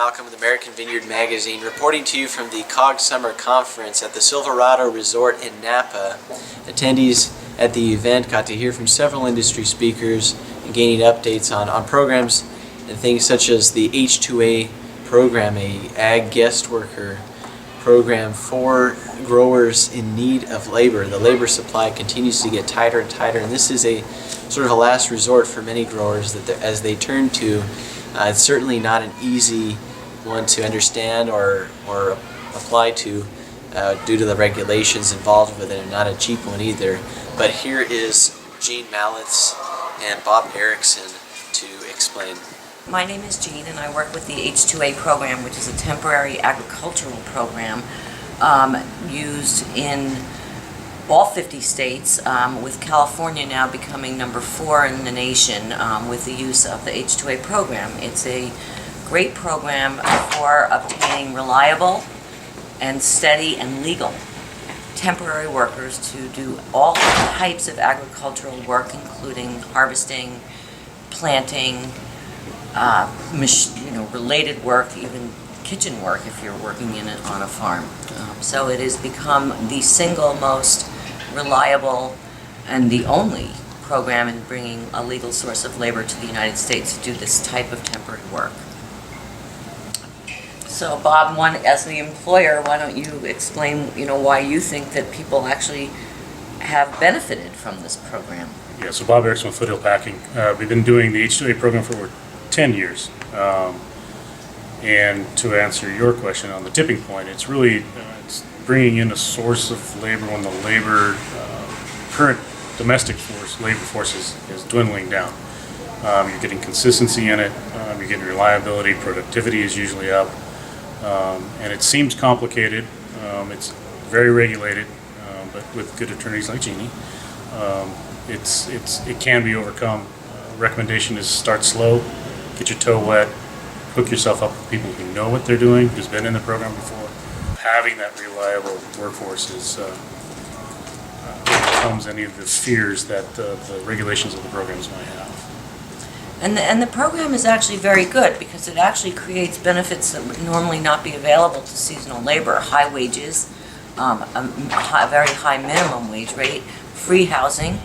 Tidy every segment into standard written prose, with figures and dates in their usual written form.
Malcolm with American Vineyard Magazine, reporting to you from the COG Summer Conference at the Silverado Resort in Napa. Attendees at the event got to hear from several industry speakers and gaining updates on programs and things such as the H2A Program, a Ag Guestworker program for growers in need of labor. The labor supply continues to get tighter and tighter, and this is a sort of a last resort for many growers that as they turn to. It's certainly not an easy one to understand or apply to due to the regulations involved with it, and not a cheap one either. But here is Jeanne Malitz and Bob Erickson to explain. My name is Jeanne, and I work with the H2A Program, which is a temporary agricultural program used in all 50 states, with California now becoming number 4 in the nation with the use of the H2A program. It's a great program for obtaining reliable and steady and legal temporary workers to do all types of agricultural work, including harvesting, planting, related work, even kitchen work if you're working in it on a farm. So it has become the single most reliable and the only program in bringing a legal source of labor to the United States to do this type of temporary work. So Bob, as the employer, why don't you explain, why you think that people actually have benefited from this program? Yeah, so Bob Erickson with Foothill Packing. We've been doing the H2A program for over 10 years. And to answer your question on the tipping point, it's really it's bringing in a source of labor when the current domestic labor force is dwindling down. You're getting consistency in it, you're getting reliability, productivity is usually up, and it seems complicated. It's very regulated, but with good attorneys like Jeanne, it can be overcome. Recommendation is start slow, get your toe wet, hook yourself up with people who know what they're doing, who's been in the program before. Having that reliable workforce overcomes any of the fears that the regulations of the programs might have. And the program is actually very good because it actually creates benefits that would normally not be available to seasonal labor: high wages, a very high minimum wage rate, free housing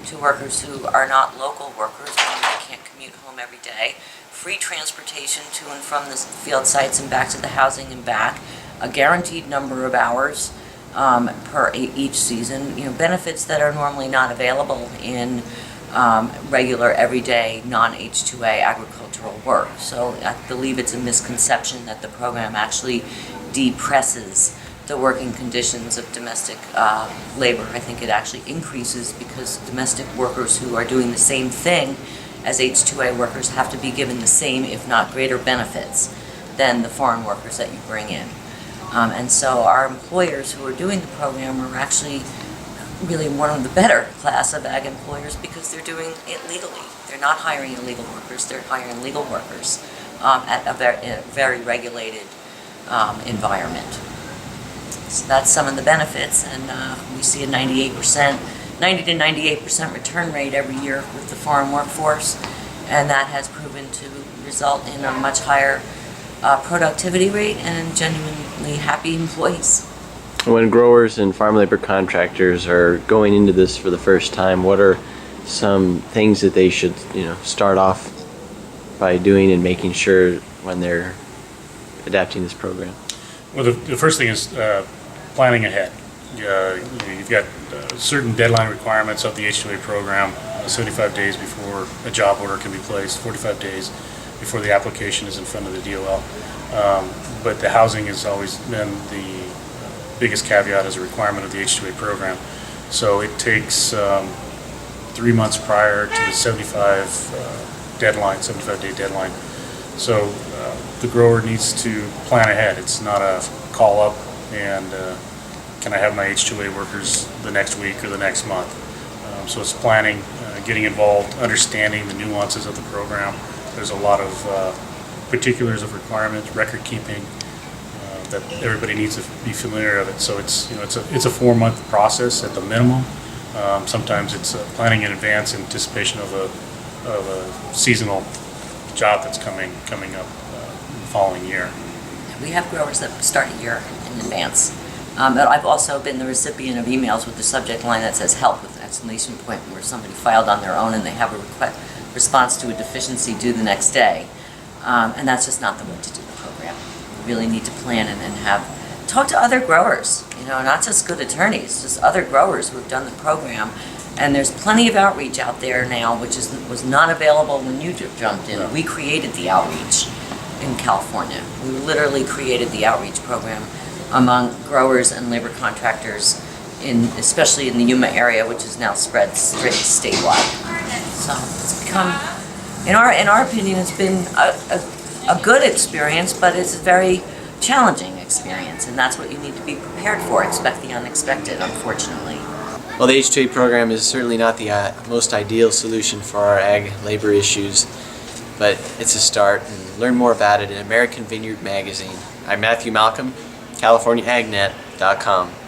to workers who are not local workers, meaning they can't commute home every day, free transportation to and from the field sites and back to the housing and back, a guaranteed number of hours per each season, benefits that are normally not available in regular, everyday, non-H2A agricultural work. So I believe it's a misconception that the program actually depresses the working conditions of domestic labor. I think it actually increases because domestic workers who are doing the same thing as H2A workers have to be given the same, if not greater, benefits than the foreign workers that you bring in. And so our employers who are doing the program are actually really one of the better class of ag employers because they're doing it legally. They're not hiring illegal workers, they're hiring legal workers at a very regulated environment. So that's some of the benefits, and we see a 90 to 98% return rate every year with the foreign workforce, and that has proven to result in a much higher productivity rate and genuinely happy employees. When growers and farm labor contractors are going into this for the first time, what are some things that they should start off by doing and making sure when they're adapting this program? Well, the first thing is planning ahead. You've got certain deadline requirements of the H2A program, 75 days before a job order can be placed, 45 days before the application is in front of the DOL. But the housing has always been the biggest caveat as a requirement of the H2A program. So it takes 3 months prior to the 75-day deadline. So the grower needs to plan ahead. It's not a call up and can I have my H2A workers the next week or the next month. So it's planning, getting involved, understanding the nuances of the program. There's a lot of particulars of requirements, record keeping, that everybody needs to be familiar of it. So it's a 4-month process at the minimum. Sometimes it's planning in advance in anticipation of a seasonal job that's coming up following year. We have growers that start a year in advance. But I've also been the recipient of emails with the subject line that says help with an exclamation point, where somebody filed on their own and they have a response to a deficiency due the next day. And that's just not the way to do the program. We really need to plan and talk to other growers, not just good attorneys, just other growers who have done the program. And there's plenty of outreach out there now, which was not available when you jumped in. Yeah. We created the outreach in California. We literally created the outreach program among growers and labor contractors, especially in the Yuma area, which is now spread statewide. So it's become, in our opinion, it's been a good experience, but it's a very challenging experience, and that's what you need to be prepared for. Expect the unexpected, unfortunately. Well, the H2A program is certainly not the most ideal solution for our ag labor issues, but it's a start, and learn more about it in American Vineyard Magazine. I'm Matthew Malcolm, CaliforniaAgNet.com.